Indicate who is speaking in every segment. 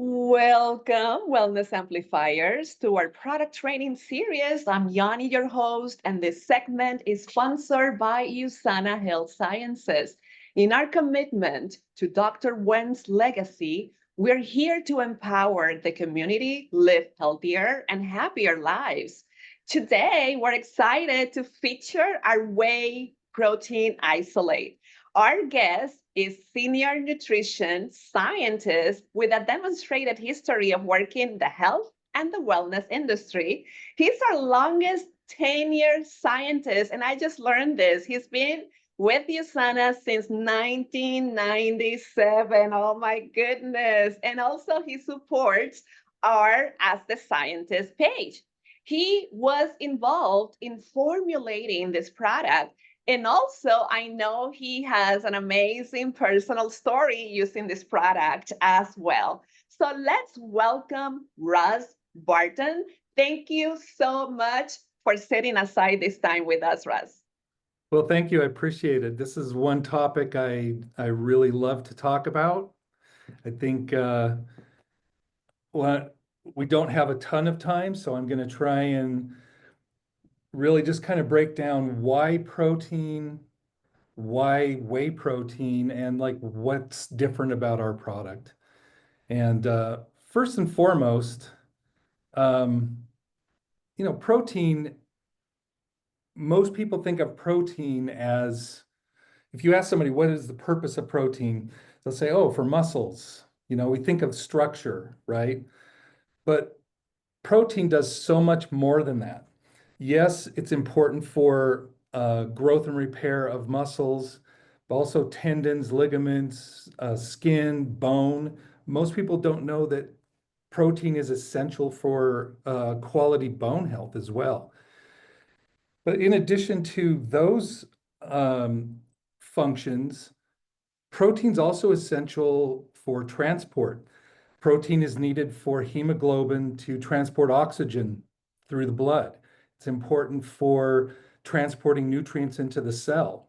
Speaker 1: Welcome, Wellness Amplifiers, to our product training series. I'm Yanni, your host, and this segment is sponsored by USANA Health Sciences. In our commitment to Dr. Wen's legacy, we're here to empower the community, live healthier and happier lives. Today, we're excited to feature our Whey Protein Isolate. Our guest is senior nutrition scientist with a demonstrated history of working in the health and the wellness industry. He's our longest tenured scientist, and I just learned this. He's been with USANA since 1997. Oh my goodness. And also he supports our Ask the Scientist page. He was involved in formulating this product, and also, I know he has an amazing personal story using this product as well. So let's welcome Russ Barton. Thank you so much for setting aside this time with us, Russ.
Speaker 2: Well, thank you. I appreciate it. This is one topic I really love to talk about. I think well, we don't have a ton of time, so I'm going to try and really just kind of break down why protein, why whey protein, and like what's different about our product. And first and foremost, um, protein, most people think of protein as, if you ask somebody, what is the purpose of protein? They'll say, oh, for muscles. We think of structure, right? But protein does so much more than that. Yes, it's important for growth and repair of muscles, but also tendons, ligaments, skin, bone. Most people don't know that protein is essential for quality bone health as well. But in addition to those functions, protein's also essential for transport. Protein is needed for hemoglobin to transport oxygen through the blood. It's important for transporting nutrients into the cell.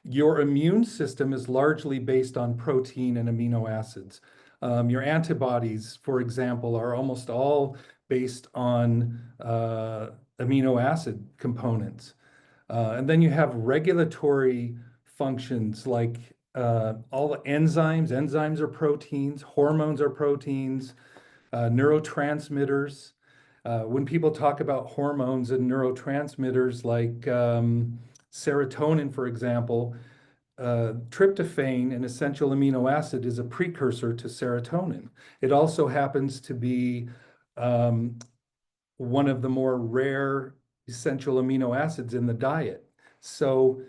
Speaker 2: Your immune system is largely based on protein and amino acids. Your antibodies, for example, are almost all based on amino acid components. And then you have regulatory functions like all the enzymes. Enzymes are proteins, hormones are proteins, neurotransmitters. When people talk about hormones and neurotransmitters like serotonin, for example, tryptophan, an essential amino acid, is a precursor to serotonin. It also happens to be one of the more rare essential amino acids in the diet. So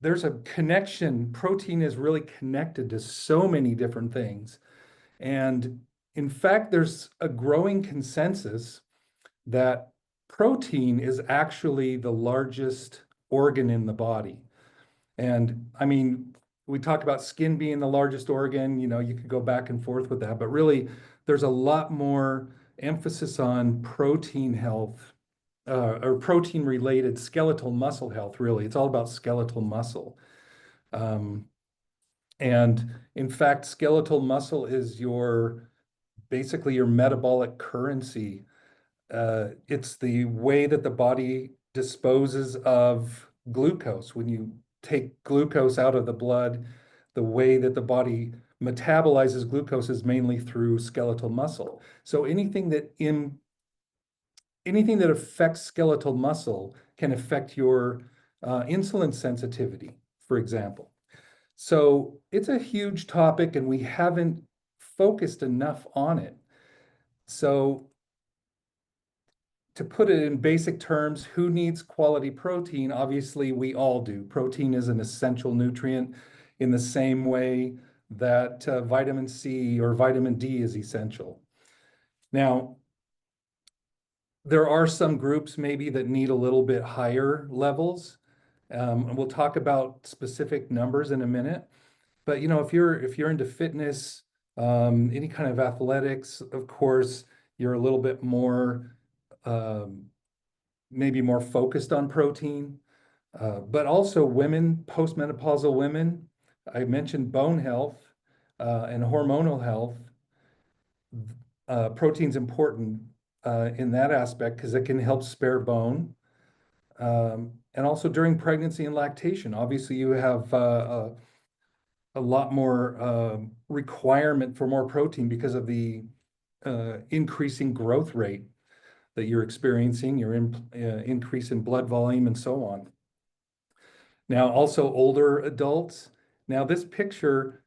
Speaker 2: there's a connection. Protein is really connected to so many different things. And in fact, there's a growing consensus that protein is actually the largest organ in the body. And I mean, we talk about skin being the largest organ, you could go back and forth with that, but really there's a lot more emphasis on protein health or protein related skeletal muscle health, really. It's all about skeletal muscle. And in fact, skeletal muscle is basically your metabolic currency. It's the way that the body disposes of glucose. When you take glucose out of the blood, the way that the body metabolizes glucose is mainly through skeletal muscle. So anything that affects skeletal muscle can affect your insulin sensitivity, for example. So it's a huge topic and we haven't focused enough on it. So to put it in basic terms, who needs quality protein? Obviously, we all do. Protein is an essential nutrient in the same way that vitamin C or vitamin D is essential. Now, there are some groups maybe that need a little bit higher levels. And we'll talk about specific numbers in a minute. But if you're into fitness, any kind of athletics, of course, you're a little bit more maybe more focused on protein. But also women, postmenopausal women. I mentioned bone health. and hormonal health, protein's important in that aspect because it can help spare bone. And also during pregnancy and lactation, obviously you have a lot more requirement for more protein because of the increasing growth rate that you're experiencing, your increase in blood volume and so on. Now, also older adults. Now, this picture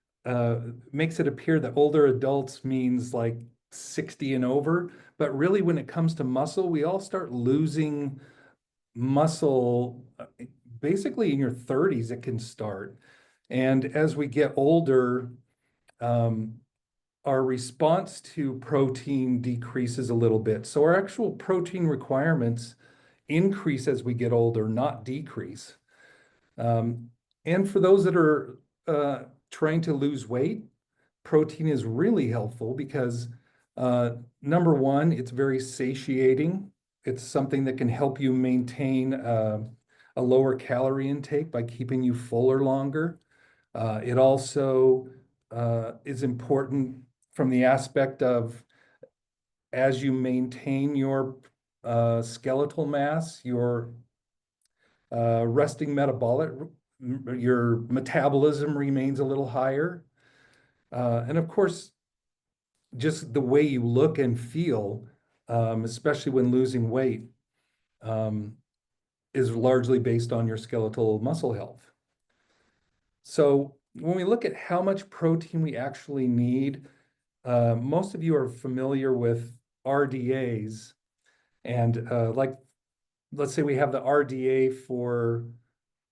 Speaker 2: makes it appear that older adults means like 60 and over, but really when it comes to muscle, we all start losing muscle basically in your 30s, it can start. And as we get older, our response to protein decreases a little bit. So our actual protein requirements increase as we get older, not decrease. And for those that are trying to lose weight, protein is really helpful because number one, it's very satiating. It's something that can help you maintain a lower calorie intake by keeping you fuller longer. It also is important from the aspect of as you maintain your skeletal mass, your resting metabolic, your metabolism remains a little higher. And of course, just the way you look and feel, especially when losing weight, is largely based on your skeletal muscle health. So when we look at how much protein we actually need, most of you are familiar with RDAs. And like, let's say we have the RDA for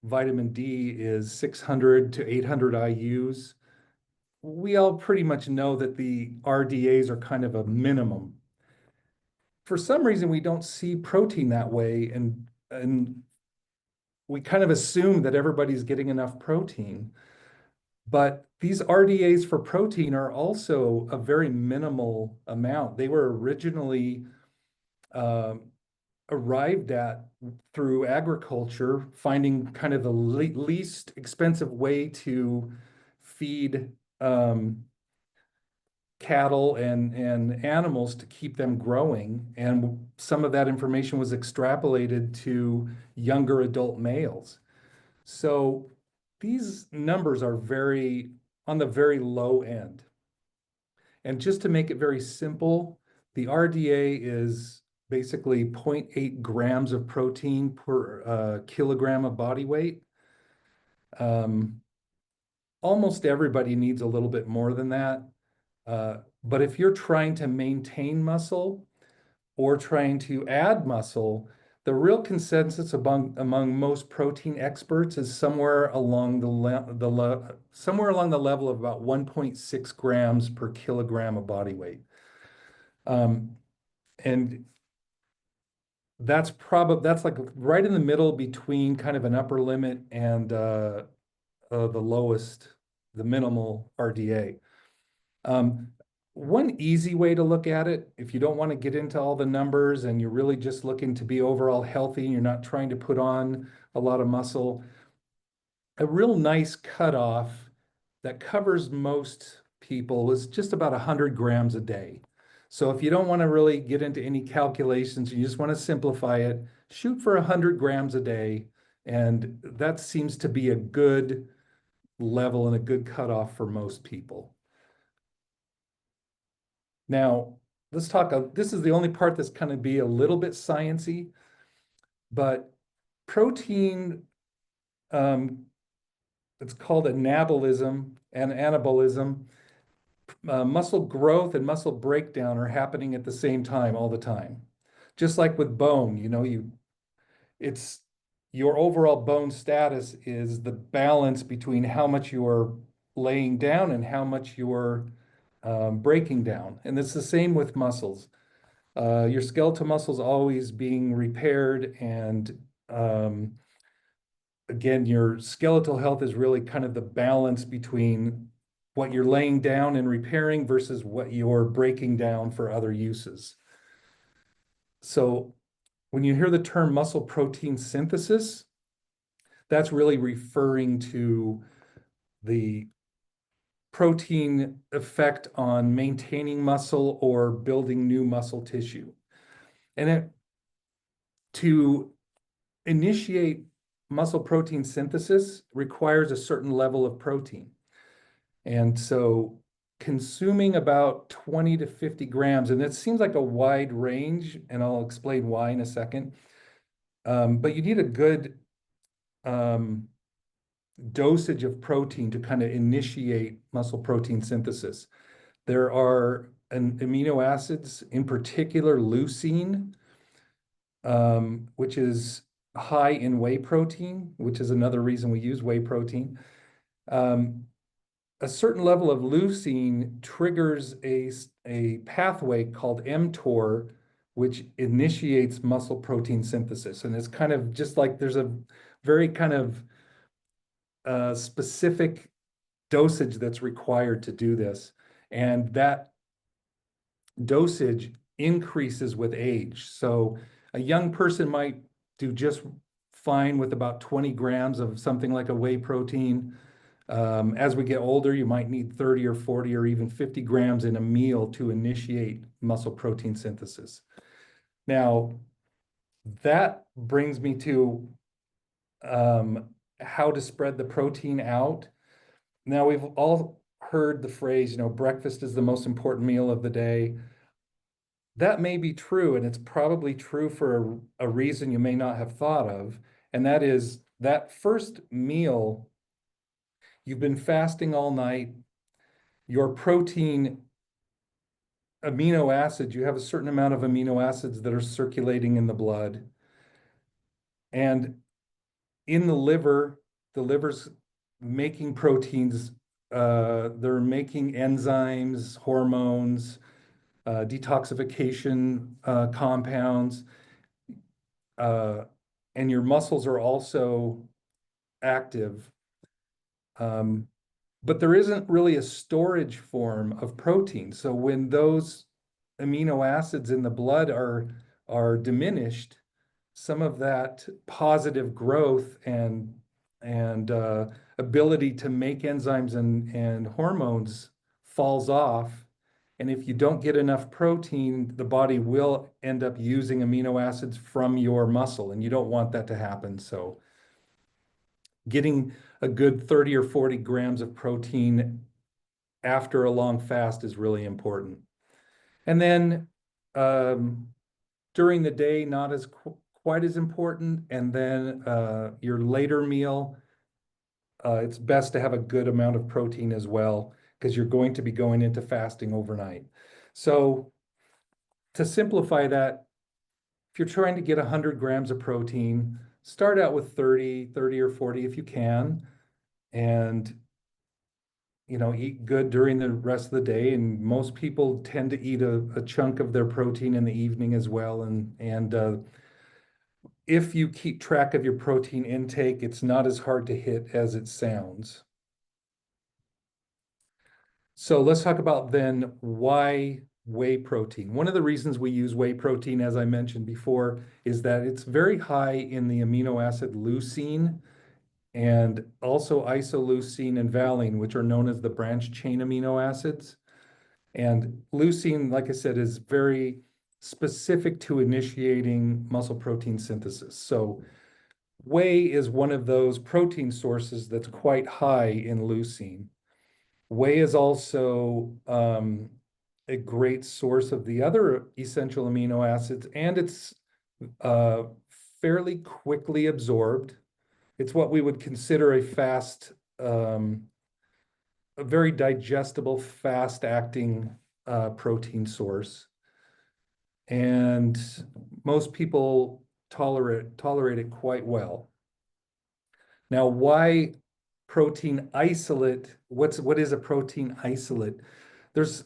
Speaker 2: vitamin D is 600 to 800 IUs. We all pretty much know that the RDAs are kind of a minimum. For some reason, we don't see protein that way, and we kind of assume that everybody's getting enough protein. But these RDAs for protein are also a very minimal amount. They were originally arrived at through agriculture, finding kind of the least expensive way to feed cattle and animals to keep them growing. And some of that information was extrapolated to younger adult males. So these numbers are on the very low end. And just to make it very simple, the RDA is basically 0.8 grams of protein per kilogram of body weight. Almost everybody needs a little bit more than that. But if you're trying to maintain muscle or trying to add muscle, the real consensus among most protein experts is somewhere along the level of about 1.6 grams per kilogram of body weight. And that's like right in the middle between kind of an upper limit and the lowest, the minimal RDA. One easy way to look at it, if you don't want to get into all the numbers and you're really just looking to be overall healthy and you're not trying to put on a lot of muscle, a real nice cutoff that covers most people is just about 100 grams a day. So if you don't want to really get into any calculations, you just want to simplify it, shoot for 100 grams a day. And that seems to be a good level and a good cutoff for most people. Now, let's talk, this is the only part that's kind of be a little bit sciencey, but protein, it's called anabolism and anabolism. Muscle growth and muscle breakdown are happening at the same time all the time. Just like with bone, it's your overall bone status is the balance between how much you're laying down and how much you're breaking down. And it's the same with muscles. Your skeletal muscles always being repaired, and again, your skeletal health is really kind of the balance between what you're laying down and repairing versus what you're breaking down for other uses. So when you hear the term muscle protein synthesis, that's really referring to the protein effect on maintaining muscle or building new muscle tissue. And to initiate muscle protein synthesis requires a certain level of protein. And so consuming about 20 to 50 grams, and it seems like a wide range, and I'll explain why in a second. But you need a good dosage of protein to kind of initiate muscle protein synthesis. There are amino acids, in particular leucine, which is high in whey protein, which is another reason we use whey protein. A certain level of leucine triggers a pathway called mTOR, which initiates muscle protein synthesis. And it's kind of just like there's a very kind of specific dosage that's required to do this. And that dosage increases with age. So a young person might do just fine with about 20 grams of something like a whey protein. As we get older, you might need 30 or 40 or even 50 grams in a meal to initiate muscle protein synthesis. Now, that brings me to how to spread the protein out. Now, we've all heard the phrase, breakfast is the most important meal of the day. That may be true, and it's probably true for a reason you may not have thought of, and that is that first meal, you've been fasting all night, your protein amino acids, you have a certain amount of amino acids that are circulating in the blood. And in the liver's making proteins, they're making enzymes, hormones, detoxification compounds, and your muscles are also active. But there isn't really a storage form of protein. So when those amino acids in the blood are diminished, some of that positive growth and ability to make enzymes and hormones falls off. And if you don't get enough protein, the body will end up using amino acids from your muscle, and you don't want that to happen. So getting a good 30 or 40 grams of protein after a long fast is really important. And then during the day, not as quite as important. And then your later meal, it's best to have a good amount of protein as well, because you're going to be going into fasting overnight. So to simplify that, if you're trying to get 100 grams of protein, start out with 30 or 40 if you can, and eat good during the rest of the day. And most people tend to eat a chunk of their protein in the evening as well. And if you keep track of your protein intake, it's not as hard to hit as it sounds. So let's talk about then why whey protein. One of the reasons we use whey protein, as I mentioned before, is that it's very high in the amino acid leucine and also isoleucine and valine, which are known as the branched chain amino acids. And leucine, like I said, is very specific to initiating muscle protein synthesis. So whey is one of those protein sources that's quite high in leucine. Whey is also a great source of the other essential amino acids, and it's fairly quickly absorbed. It's what we would consider a very digestible, fast-acting protein source. And most people tolerate it quite well. Now, why protein isolate? What is a protein isolate? There's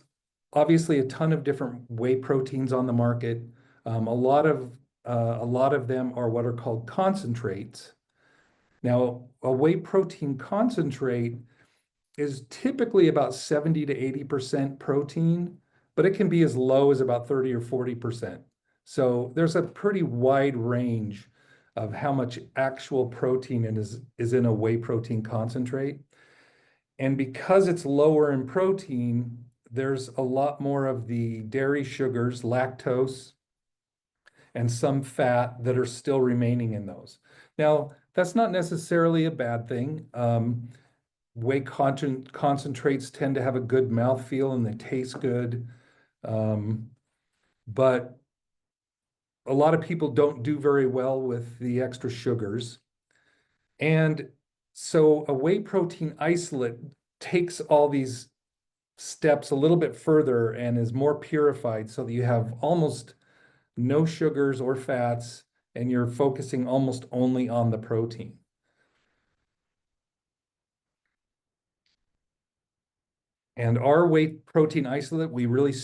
Speaker 2: obviously a ton of different whey proteins on the market. A lot of them are what are called concentrates. Now, a whey protein concentrate is typically about 70 to 80% protein, but it can be as low as about 30 or 40%. So there's a pretty wide range of how much actual protein is in a whey protein concentrate. And because it's lower in protein, there's a lot more of the dairy sugars, lactose, and some fat that are still remaining in those. Now, that's not necessarily a bad thing. Whey concentrates tend to have a good mouthfeel and they taste good. But a lot of people don't do very well with the extra sugars. And so a whey protein isolate takes all these steps a little bit further and is more purified so that you have almost no sugars or fats and you're focusing almost only on the protein. And our whey protein isolate, we really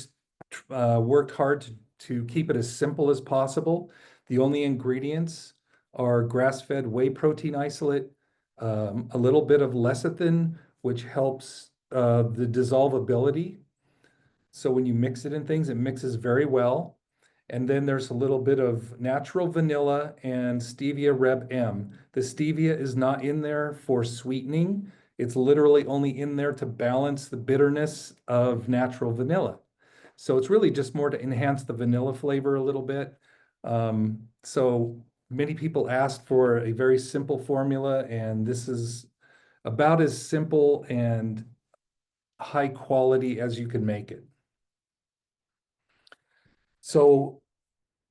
Speaker 2: worked hard to keep it as simple as possible. The only ingredients are grass-fed whey protein isolate, a little bit of lecithin, which helps the dissolvability. So when you mix it in things, it mixes very well. And then there's a little bit of natural vanilla and stevia Reb M. The stevia is not in there for sweetening. It's literally only in there to balance the bitterness of natural vanilla. So it's really just more to enhance the vanilla flavor a little bit. So many people ask for a very simple formula, and this is about as simple and high quality as you can make it. So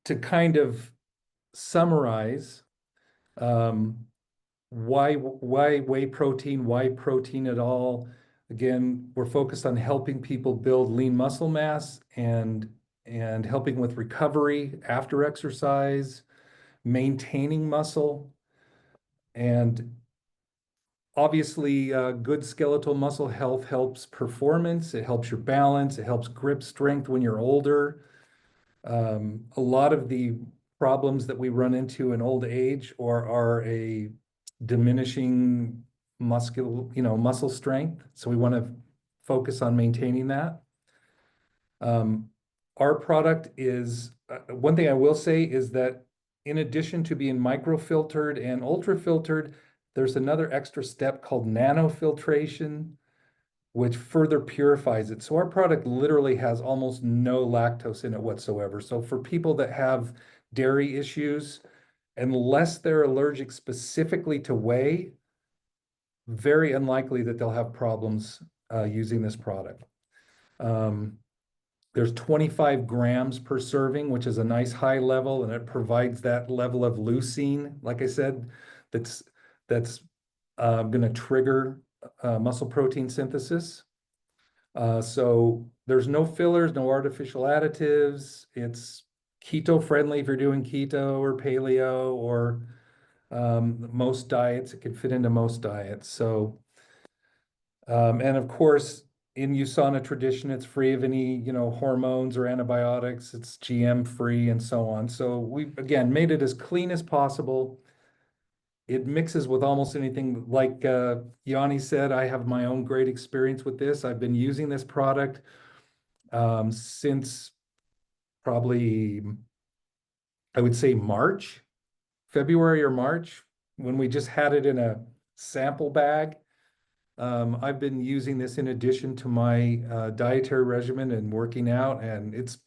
Speaker 2: to kind of summarize, why whey protein? Why protein at all? Again, we're focused on helping people build lean muscle mass and helping with recovery after exercise, maintaining muscle, and obviously good skeletal muscle health helps performance. It helps your balance. It helps grip strength when you're older. A lot of the problems that we run into in old age or are a diminishing muscle strength. So we want to focus on maintaining that. Our product is, one thing I will say is that in addition to being microfiltered and ultrafiltered, there's another extra step called nanofiltration, which further purifies it. So our product literally has almost no lactose in it whatsoever. So for people that have dairy issues, unless they're allergic specifically to whey, very unlikely that they'll have problems using this product. There's 25 grams per serving, which is a nice high level, and it provides that level of leucine, like I said, that's going to trigger muscle protein synthesis. So there's no fillers, no artificial additives. It's keto friendly if you're doing keto or paleo or most diets. It can fit into most diets. So, and of course, in USANA tradition, it's free of any, hormones or antibiotics. It's GM free and so on. So we, again, made it as clean as possible. It mixes with almost anything. Like Yanni said, I have my own great experience with this. I've been using this product since probably, I would say February or March, when we just had it in a sample bag. I've been using this in addition to my dietary regimen and working out, and it's,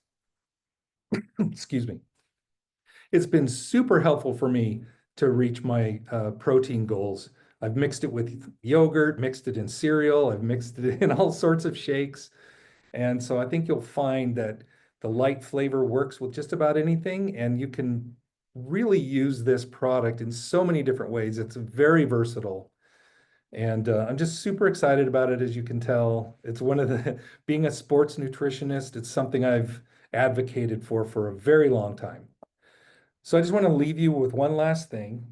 Speaker 2: excuse me, it's been super helpful for me to reach my protein goals. I've mixed it with yogurt, mixed it in cereal, I've mixed it in all sorts of shakes. And so I think you'll find that the light flavor works with just about anything, and you can really use this product in so many different ways. It's very versatile. And I'm just super excited about it, as you can tell. It's one of the, being a sports nutritionist, it's something I've advocated for a very long time. So I just want to leave you with one last thing.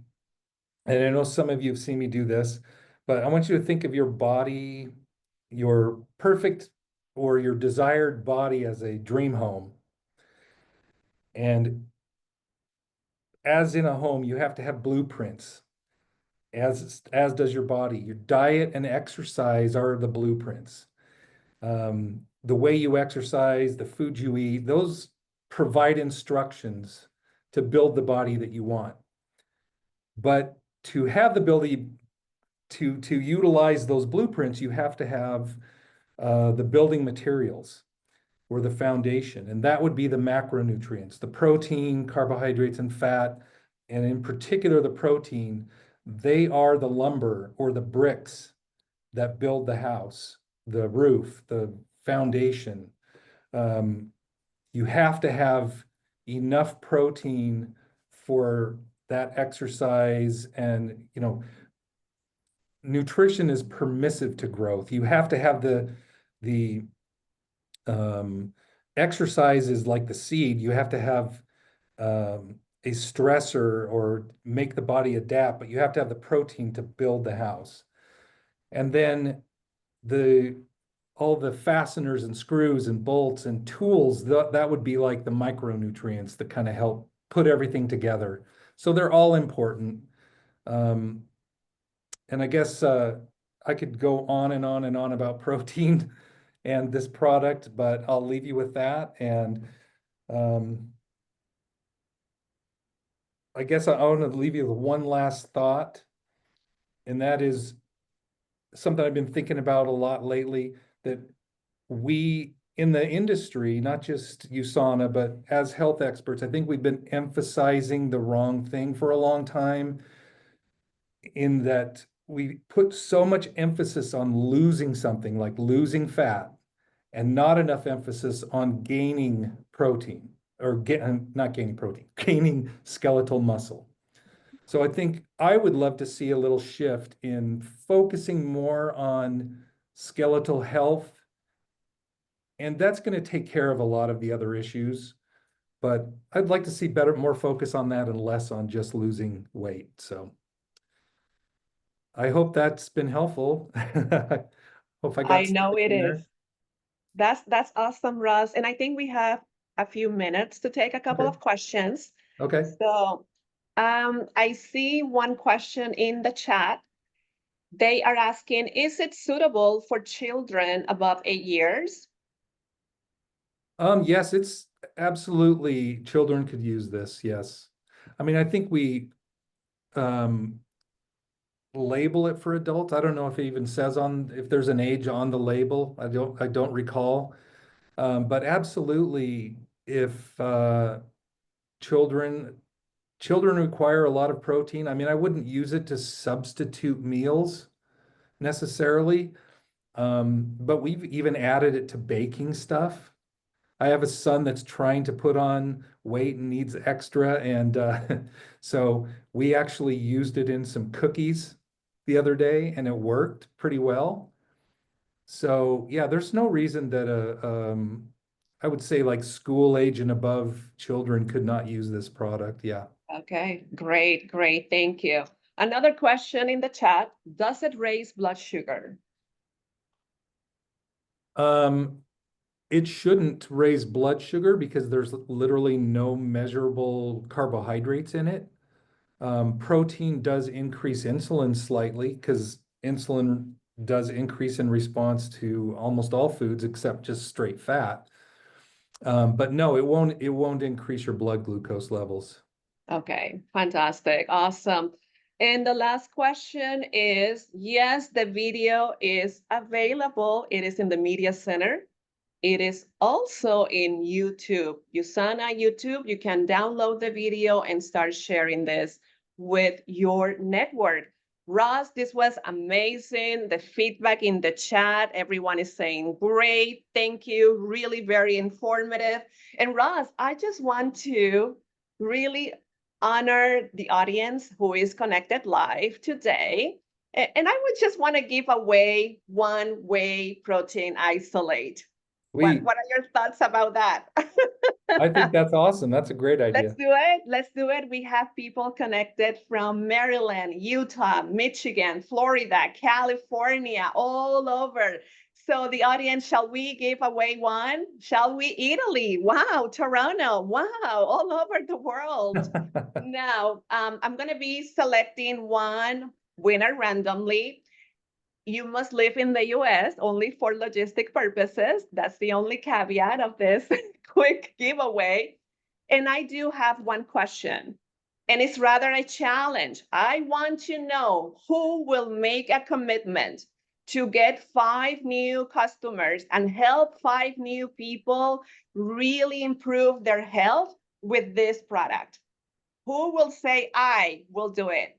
Speaker 2: And I know some of you have seen me do this, but I want you to think of your body, your perfect or your desired body as a dream home. And as in a home, you have to have blueprints, as does your body. Your diet and exercise are the blueprints. The way you exercise, the food you eat, those provide instructions to build the body that you want. But to have the to utilize those blueprints, you have to have the building materials or the foundation, and that would be the macronutrients, the protein, carbohydrates, and fat, and in particular the protein. They are the lumber or the bricks that build the house, the roof, the foundation. You have to have enough protein for that exercise, and nutrition is permissive to growth. You have to have the exercise is like the seed. You have to have a stressor or make the body adapt, but you have to have the protein to build the house. And then all the fasteners and screws and bolts and tools, that would be like the micronutrients that kind of help put everything together. So they're all important. And I guess I could go on and on and on about protein and this product, but I'll leave you with that. And I guess I want to leave you with one last thought, and that is something I've been thinking about a lot lately, that we in the industry, not just USANA, but as health experts, I think we've been emphasizing the wrong thing for a long time, in that we put so much emphasis on losing something like losing fat and not enough emphasis on gaining protein or not gaining protein, gaining skeletal muscle. So I think I would love to see a little shift in focusing more on skeletal health. And that's going to take care of a lot of the other issues. But I'd like to see more focus on that and less on just losing weight. So I hope that's been helpful. Hope I got
Speaker 1: I know it
Speaker 2: something
Speaker 1: is.
Speaker 2: there.
Speaker 1: That's awesome, Russ. And I think we have a few minutes to take a couple
Speaker 2: Okay.
Speaker 1: of questions.
Speaker 2: Okay.
Speaker 1: So I see one question in the chat. They are asking, is it suitable for children above 8 years?
Speaker 2: Yes, it's absolutely, children could use this. Yes. I mean, I think we um, label it for adults. I don't know if it even says if there's an age on the label. I don't recall. But absolutely, if children require a lot of protein. I mean, I wouldn't use it to substitute meals necessarily. But we've even added it to baking stuff. I have a son that's trying to put on weight and needs extra. And so we actually used it in some cookies the other day, and it worked pretty well. So yeah, there's no reason that I would say like school age and above children could not use this product. Yeah.
Speaker 1: Okay, great, great. Thank you. Another question in the chat, does it raise blood sugar?
Speaker 2: It shouldn't raise blood sugar because there's literally no measurable carbohydrates in it. Protein does increase insulin slightly because insulin does increase in response to almost all foods except just straight fat. But no, it won't increase your blood glucose levels.
Speaker 1: Okay, fantastic, awesome. And the last question is, yes, the video is available. It is in the media center. It is also in YouTube, USANA YouTube. You can download the video and start sharing this with your network. Ross, this was amazing. The feedback in the chat, everyone is saying, great, thank you, really very informative. And Ross, I just want to really honor the audience who is connected live today. And I would just want to give away one whey protein isolate. What are your thoughts about that?
Speaker 2: I think that's awesome. That's a great
Speaker 1: Let's
Speaker 2: idea.
Speaker 1: do it. Let's do it. We have people connected from Maryland, Utah, Michigan, Florida, California, all over. So the audience, shall we give away one? Shall we? Italy. Wow. Toronto. Wow. All over the world. Now, I'm going to be selecting one winner randomly. You must live in the US only for logistic purposes. That's the only caveat of this quick giveaway. And I do have one question. And it's rather a challenge. I want to know who will make a commitment to get 5 new customers and help 5 new people really improve their health with this product. Who will say, I will do it?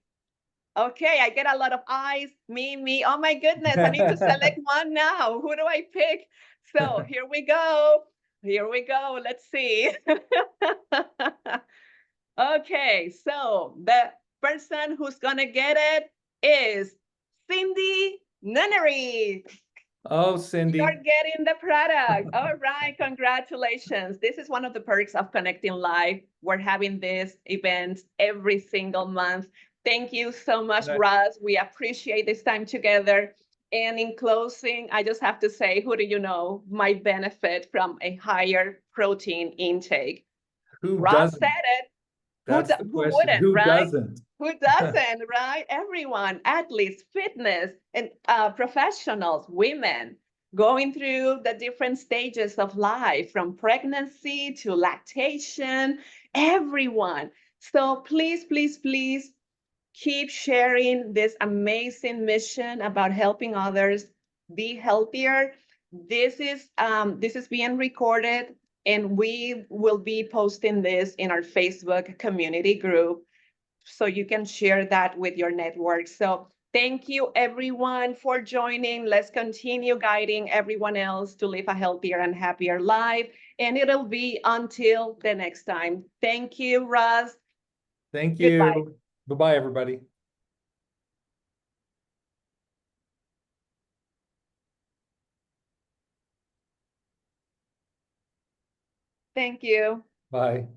Speaker 1: Okay, I get a lot of eyes, me. Oh my goodness, I need to select one now. Who do I pick? So here we go. Here we go. Let's see. Okay, so the person who's gonna get it is Cindy Nunnery.
Speaker 2: Oh, Cindy.
Speaker 1: You're getting the product. All right, congratulations. This is one of the perks of Connecting Live. We're having this event every single month. Thank you so much, Russ. We appreciate this time together. And in closing, I just have to say, who do you know might benefit from a higher protein intake?
Speaker 2: Who
Speaker 1: Russ
Speaker 2: doesn't?
Speaker 1: said it.
Speaker 2: That's the
Speaker 1: Who
Speaker 2: question.
Speaker 1: wouldn't,
Speaker 2: Who
Speaker 1: right?
Speaker 2: doesn't?
Speaker 1: Who doesn't, right? Everyone, athletes, fitness, and professionals, women, going through the different stages of life, from pregnancy to lactation, everyone. So please, please, please keep sharing this amazing mission about helping others be healthier. This is being recorded, and we will be posting this in our Facebook community group, so you can share that with your network. So thank you everyone for joining. Let's continue guiding everyone else to live a healthier and happier life. And it'll be until the next time. Thank you, Russ.
Speaker 2: Thank
Speaker 1: Goodbye.
Speaker 2: you. Bye-bye, everybody.
Speaker 1: Thank you.
Speaker 2: Bye.